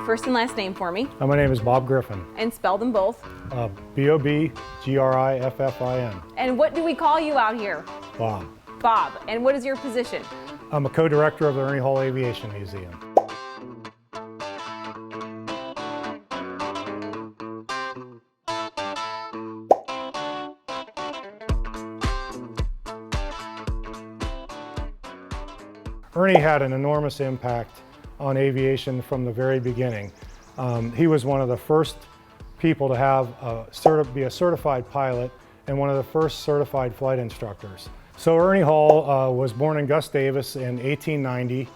your first and last name for me. My name is Bob Griffin. And spell them both. B-O-B-G-R-I-F-F-I-N. And what do we call you out here? Bob. Bob. And what is your position? I'm a co-director of the Ernie Hall Aviation Museum. Ernie had an enormous impact on aviation from the very beginning. He was one of the first people to have be a certified pilot and one of the first certified flight instructors. So Ernie Hall was born in Gus Davis in 1890,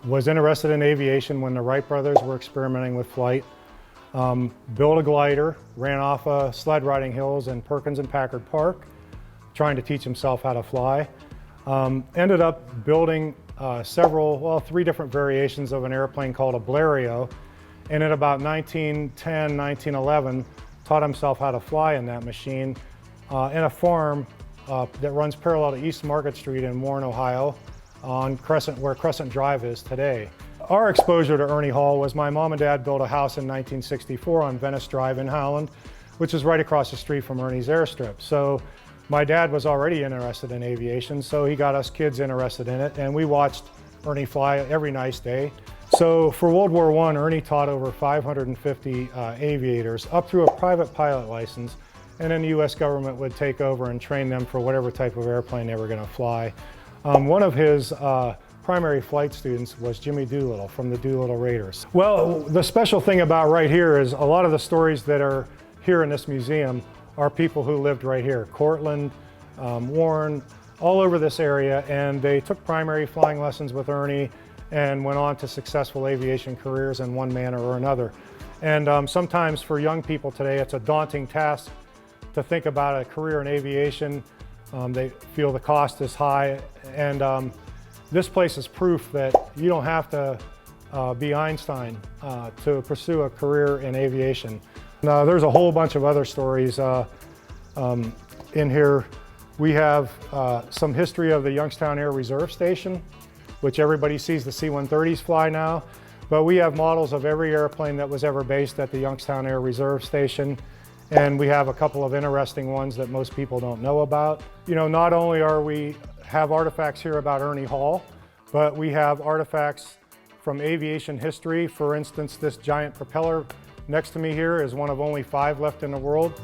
was interested in aviation when the Wright brothers were experimenting with flight, built a glider, ran off sled riding hills in Perkins and Packard Park, trying to teach himself how to fly. Ended up building three different variations of an airplane called a Blériot, and in about 1910, 1911, taught himself how to fly in that machine in a farm that runs parallel to East Market Street in Warren, Ohio, on where Crescent Drive is today. Our exposure to Ernie Hall was my mom and dad built a house in 1964 on Venice Drive in Howland, which is right across the street from Ernie's airstrip. So my dad was already interested in aviation, so he got us kids interested in it, and we watched Ernie fly every nice day. So for World War I, Ernie taught over 550 aviators up through a private pilot license, and then the US government would take over and train them for whatever type of airplane they were going to fly. One of his primary flight students was Jimmy Doolittle from the Doolittle Raiders. Well, the special thing about right here is a lot of the stories that are here in this museum are people who lived right here. Cortland, Warren, all over this area, and they took primary flying lessons with Ernie and went on to successful aviation careers in one manner or another. And sometimes for young people today, it's a daunting task to think about a career in aviation. They feel the cost is high, and this place is proof that you don't have to be Einstein to pursue a career in aviation. There's a whole bunch of other stories in here. We have some history of the Youngstown Air Reserve Station, which everybody sees the C-130s fly now, but we have models of every airplane that was ever based at the Youngstown Air Reserve Station, and we have a couple of interesting ones that most people don't know about. You know, not only have artifacts here about Ernie Hall, but we have artifacts from aviation history. For instance, this giant propeller next to me here is one of only 5 left in the world.